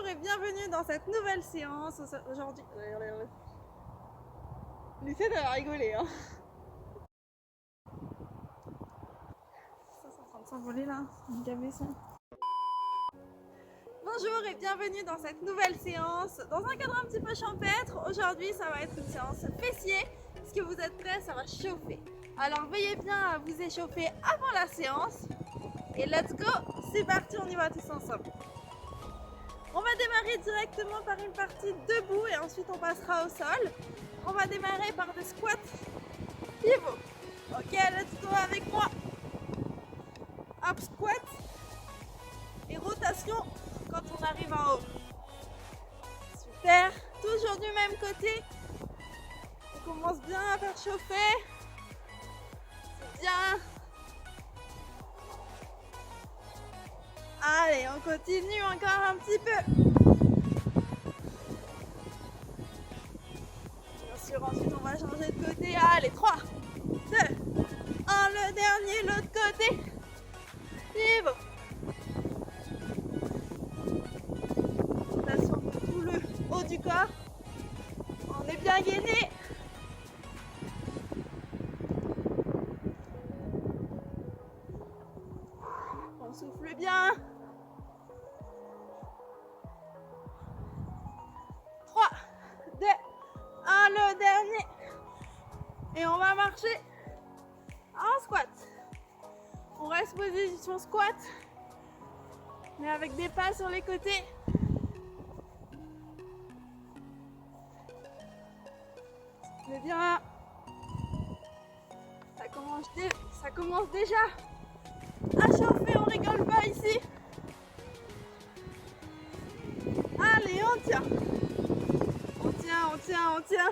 et bienvenue dans cette nouvelle séance. Aujourd'hui, l'essai de rigoler, hein. Ça, c'est en train de s'envoler là, une cabesson. Bonjour et bienvenue dans cette nouvelle séance, dans un cadre un petit peu champêtre. Aujourd'hui, ça va être une séance fessier. Est-ce que vous êtes prêts? Ça va chauffer. Alors, veillez bien à vous échauffer avant la séance. Et let's go, c'est parti, on y va tous ensemble. On va démarrer directement par une partie debout et ensuite on passera au sol. On va démarrer par des squats pivot. Ok, let's go avec moi. Hop, squat et rotation quand on arrive en haut. Super, toujours du même côté. On commence bien à faire chauffer. C'est bien. Allez, on continue encore un petit peu. Bien sûr, ensuite on va changer de côté. Allez, 3, 2, 1, le dernier, l'autre côté. Pivot. Rotation de tout le haut du corps. On est bien gainé. On souffle bien. 3, 2, 1, le dernier. Et on va marcher en squat. On reste position squat, mais avec des pas sur les côtés. C'est bien. Ça commence déjà à chauffer, on rigole pas ici. Allez, on tient. On tient, on tient, on tient.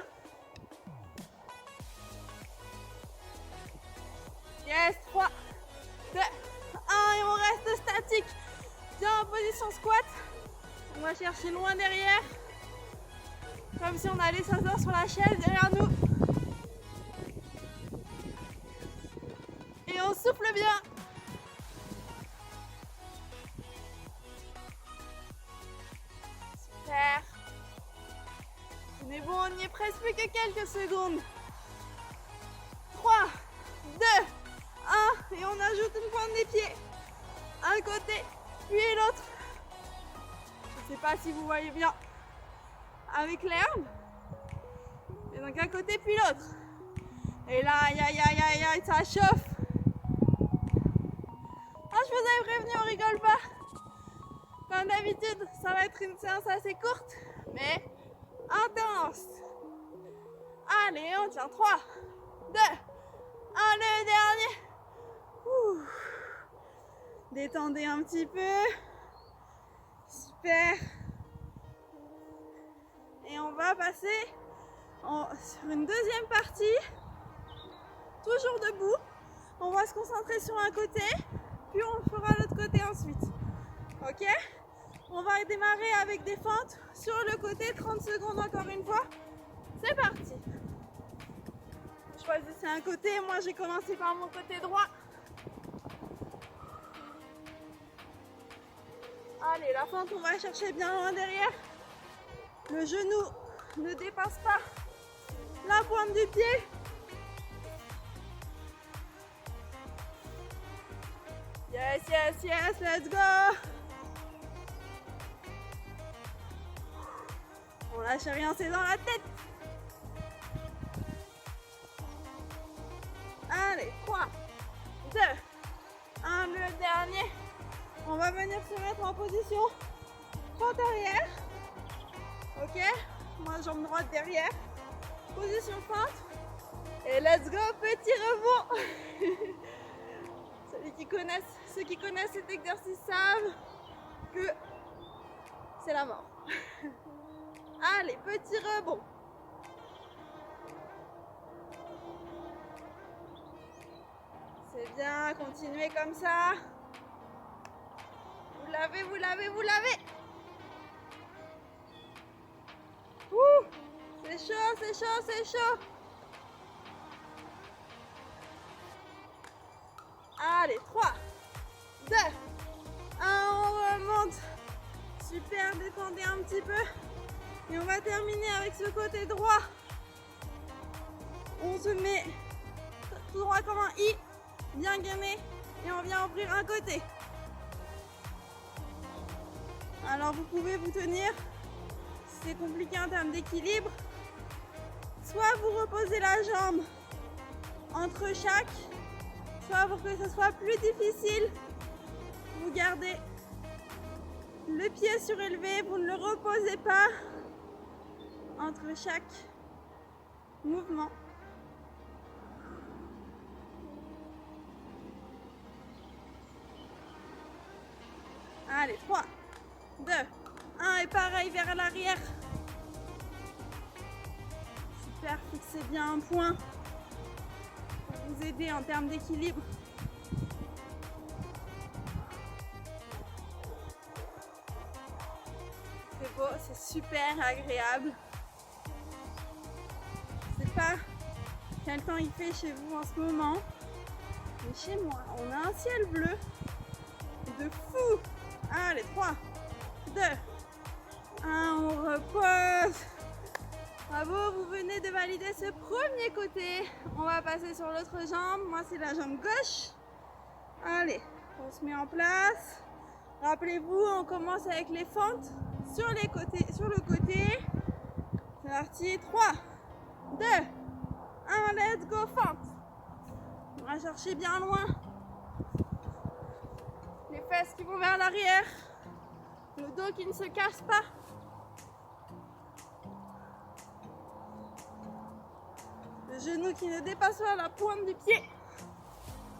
Yes, 3, 2, 1 et on reste statique. Bien en position squat. On va chercher loin derrière. Comme si on allait s'asseoir sur la chaise derrière nous. Et on souffle bien. Super. On est bon, on y est presque, plus que quelques secondes. 3, 2, 1 et on ajoute une pointe des pieds. Un côté, puis l'autre. Je ne sais pas si vous voyez bien avec l'herbe. Et donc un côté puis l'autre. Et là, aïe aïe aïe aïe aïe, ça chauffe. Ah, je vous avais prévenu, on rigole pas. Comme d'habitude, ça va être une séance assez courte, mais intense. Allez, on tient 3, 2, 1, le dernier. Ouh. Détendez un petit peu. Super. Et on va passer sur une deuxième partie. Toujours debout. On va se concentrer sur un côté, puis on fera l'autre côté ensuite. Ok? On va démarrer avec des fentes sur le côté, 30 secondes encore une fois. C'est parti. Choisissez un côté, moi j'ai commencé par mon côté droit. Allez, la fente, on va chercher bien loin derrière. Le genou ne dépasse pas la pointe du pied. Yes, yes, yes, let's go. On lâche rien, c'est dans la tête. Allez, 3, 2, 1, le dernier. On va venir se mettre en position fente arrière. Ok, moi jambe droite derrière. Position fente. Et let's go, petit rebond. Ceux qui connaissent cet exercice savent que c'est la mort. Allez, petit rebond. C'est bien, continuez comme ça. Vous l'avez, vous l'avez, vous l'avez. Ouh, c'est chaud, c'est chaud, c'est chaud. Allez, 3, 2, 1, on remonte. Super détendu. détendez un petit peu. Et on va terminer avec ce côté droit. On se met tout droit comme un I, bien gainé, et on vient ouvrir un côté. Alors vous pouvez vous tenir, si c'est compliqué en termes d'équilibre, soit vous reposez la jambe entre chaque, soit pour que ce soit plus difficile, vous gardez le pied surélevé, vous ne le reposez pas entre chaque mouvement. Allez, 3, 2, 1 et pareil vers l'arrière. Super, fixez bien un point pour vous aider en termes d'équilibre. C'est beau, c'est super agréable. Je sais pas quel temps il fait chez vous en ce moment, mais chez moi, on a un ciel bleu de fou. Allez, 3, 2, 1, on repose. Bravo, vous venez de valider ce premier côté. On va passer sur l'autre jambe. Moi, c'est la jambe gauche. Allez, on se met en place. Rappelez-vous, on commence avec les fentes sur les côtés, sur le côté. C'est parti. 3, 2, 1, let's go, fente. On va chercher bien loin. Les fesses qui vont vers l'arrière, le dos qui ne se casse pas. Le genou qui ne dépasse pas la pointe du pied.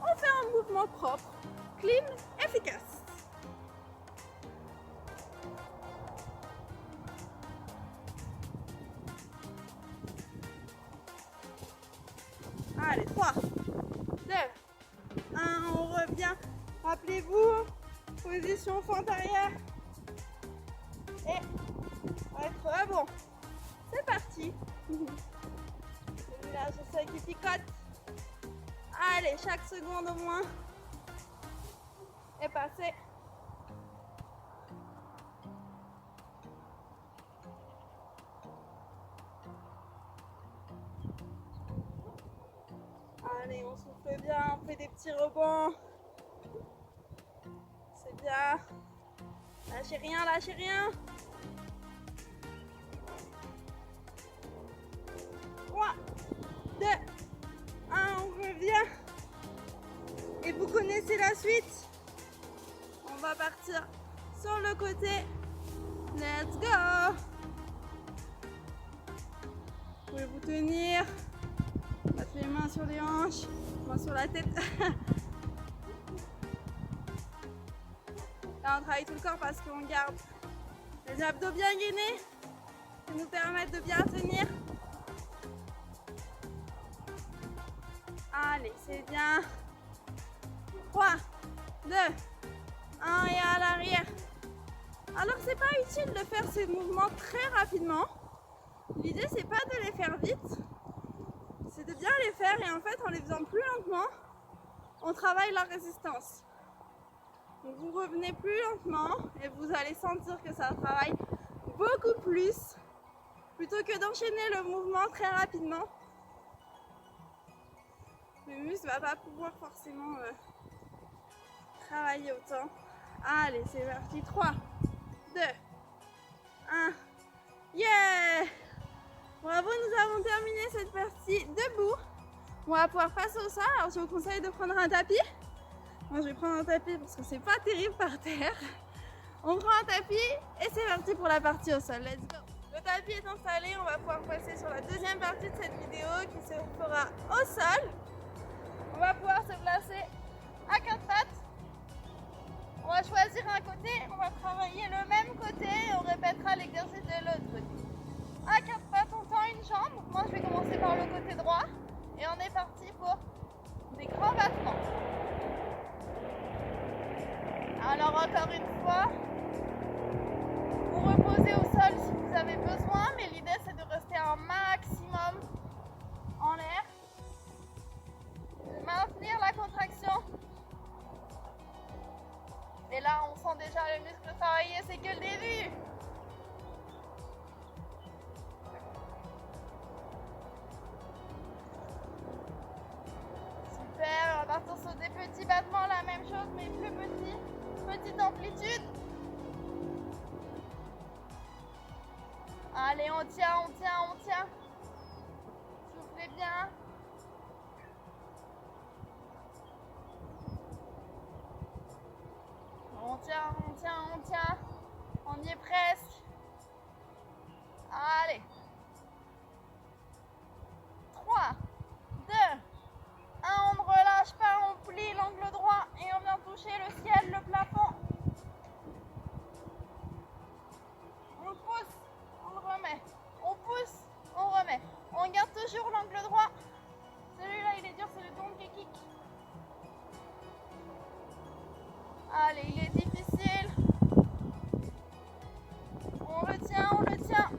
On fait un mouvement propre, clean, efficace. Allez, 3, 2, 1, on revient. Rappelez-vous, position fente arrière. Et on va être bon. C'est parti. Là, je sais qui picote. Allez, chaque seconde au moins est passée. Allez, on souffle bien, on fait des petits rebonds. C'est bien. Lâchez rien, lâchez rien. 3, 2, 1, on revient. Et vous connaissez la suite. On va partir sur le côté. Let's go. Vous pouvez vous tenir. Mettre les mains sur les hanches, mains sur la tête. Là, on travaille tout le corps parce qu'on garde les abdos bien gainés qui nous permettent de bien tenir. Allez, c'est bien. 3, 2, 1 et à l'arrière. Alors, c'est pas utile de faire ces mouvements très rapidement. L'idée, c'est pas de les faire vite, c'est de bien les faire et en fait, en les faisant plus lentement, on travaille la résistance. Donc, vous revenez plus lentement et vous allez sentir que ça travaille beaucoup plus plutôt que d'enchaîner le mouvement très rapidement. Le muscle va pas pouvoir forcément travailler autant. Allez, c'est parti. 3, 2, 1. Yeah! Bravo, nous avons terminé cette partie debout. On va pouvoir passer au sol. Alors, je vous conseille de prendre un tapis. Moi, je vais prendre un tapis parce que c'est pas terrible par terre. On prend un tapis et c'est parti pour la partie au sol. Let's go! Le tapis est installé. On va pouvoir passer sur la deuxième partie de cette vidéo qui se fera au sol. On va pouvoir se placer à quatre pattes. On va choisir un côté, on va travailler le même côté et on répétera l'exercice de l'autre côté. À quatre pattes, on tend une jambe. Moi, je vais commencer par le côté droit et on est parti pour des grands battements. Alors encore une fois, vous reposez au sol si vous avez besoin, mais l'idée c'est de rester un maximum en l'air. De maintenir la contraction. Et là, on sent déjà le muscle travailler, c'est que le début. battements, la même chose mais plus petit. Petite amplitude. Allez, on tient, on tient, on tient. Soufflez bien. On tient, on tient, on tient. On y est presque. Allez. 3, 2, 1. On ne relâche pas, on plie l'angle droit et on vient toucher le ciel, le plafond. On pousse, on le remet. On pousse, on remet. On garde toujours l'angle droit. Celui-là, il est dur, c'est le donkey kick. Allez, il est difficile. On le tient, on le tient.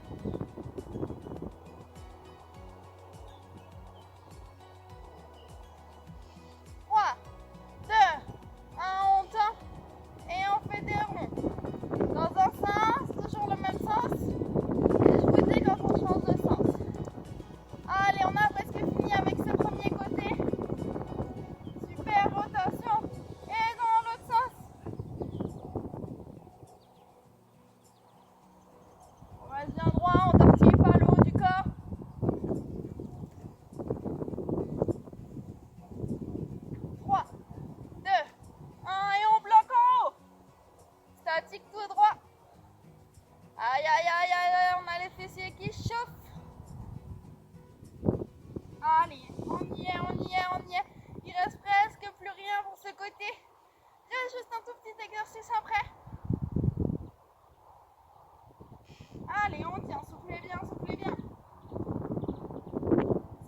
Allez, on tient, soufflez bien, soufflez bien.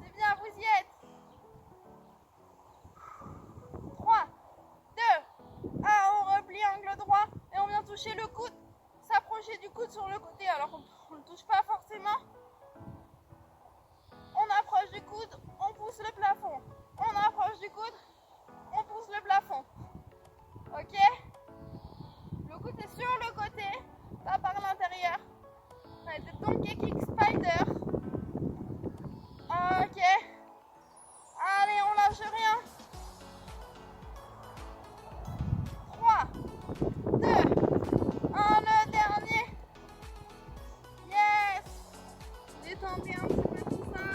C'est bien, vous y êtes. 3, 2, 1, on replie angle droit et on vient toucher le coude. S'approcher du coude sur le côté, alors on ne touche pas forcément. On approche du coude, on pousse le plafond. On approche du coude, on pousse le plafond. Ok? Le coude est sur le côté, pas par l'intérieur. Ça va être le donkey kick spider. Ok. Allez, on lâche rien. 3, 2, 1, le dernier. Yes. Détendez un petit peu tout ça.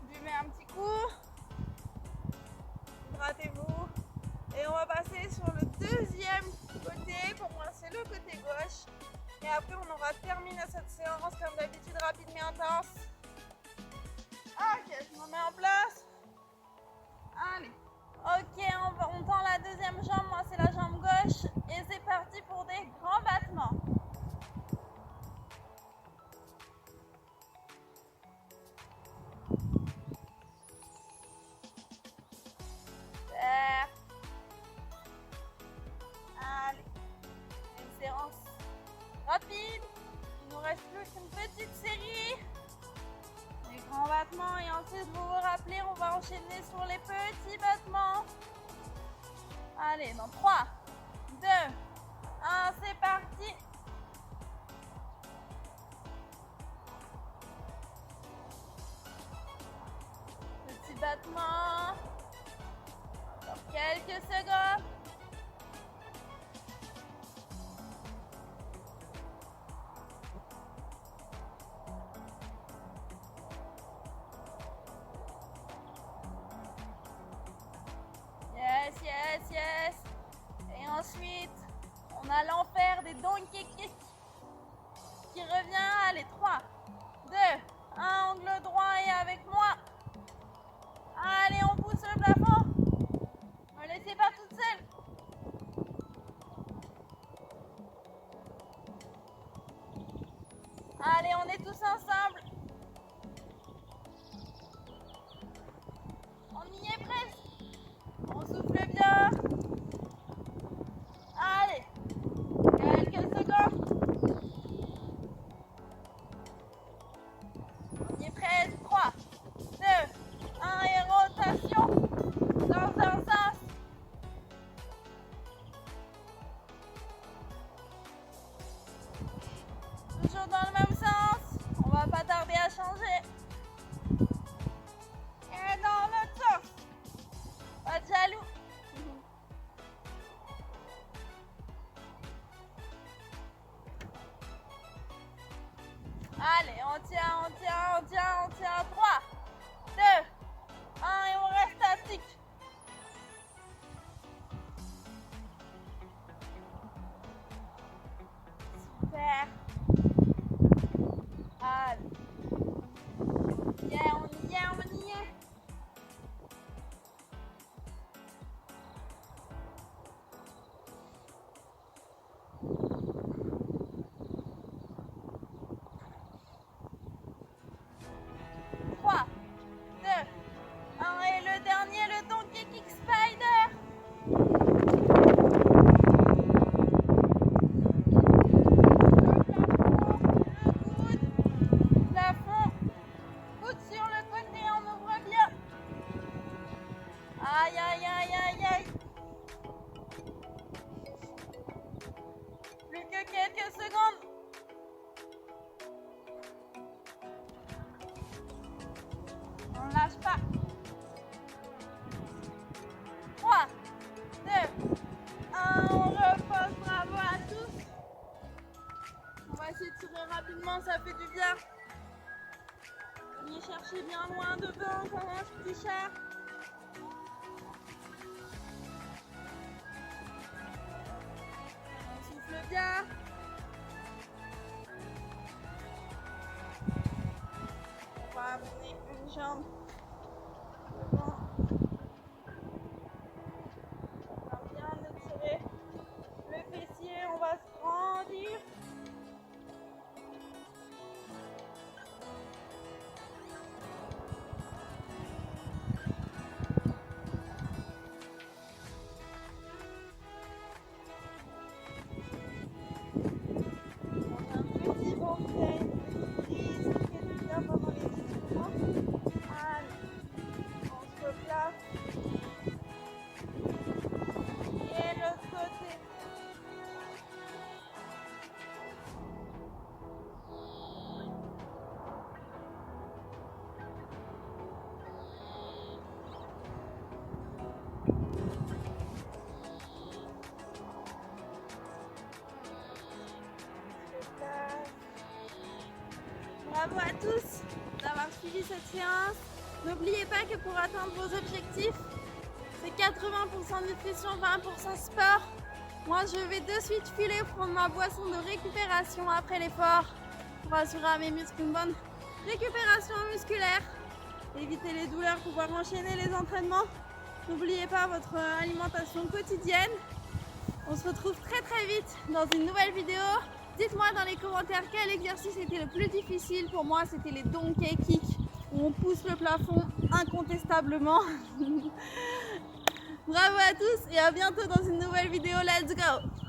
Buvez un petit coup. Hydratez-vous. Et on va passer sur le deuxième côté. Pour moi, c'est le côté gauche. Et après, on aura terminé cette séance comme d'habitude, rapide mais intense. Ok, je me mets en place. Allez. Ok, on tend la deuxième jambe. Moi, c'est la jambe gauche. Et c'est parti pour des grands battements. Super. Allez. Une séance rapide. Il nous reste plus qu'une petite série. Les grands battements et ensuite vous vous rappelez, on va enchaîner sur les petits battements. Allez, dans 3, 2, 1, c'est parti. Petit battement. Encore quelques secondes. Yes, yes, yes. Et ensuite, on a l'enfer des donkey kicks qui revient. Allez, 3, 2, 1, angle droit et avec moi. Allez, on pousse le plafond. Ne me laissez pas toute seule. Allez, on est tous ensemble. On y est presque. On souffle bien. Allez, quelques secondes. On y est presque. 3, 2, 1 et rotation dans un sens. Toujours dans le même sens. Et dans l'autre sens. Pas de jaloux. Allez, on tient, on tient, on tient, on tient. 3, 2, 1 et on reste statique. Super. Allez. Yeah, on y est, on y est. Aïe, aïe, aïe, aïe, aïe. Plus que quelques secondes. On ne lâche pas. 3, 2, 1, on repose. Bravo à tous. On va essayer de tirer rapidement, ça fait du bien. Venez chercher bien loin devant comme un petit chat. Bien. On va amener une jambe devant. On va bien étirer le fessier, on va se grandir. Bravo à tous d'avoir suivi cette séance. N'oubliez pas que pour atteindre vos objectifs, c'est 80% nutrition, 20% sport. Moi, je vais de suite filer prendre ma boisson de récupération après l'effort pour assurer à mes muscles une bonne récupération musculaire, éviter les douleurs, pouvoir enchaîner les entraînements. N'oubliez pas votre alimentation quotidienne. On se retrouve très très vite dans une nouvelle vidéo. Dites-moi dans les commentaires quel exercice était le plus difficile. Pour moi, c'était les donkey kicks où on pousse le plafond incontestablement. Bravo à tous et à bientôt dans une nouvelle vidéo. Let's go!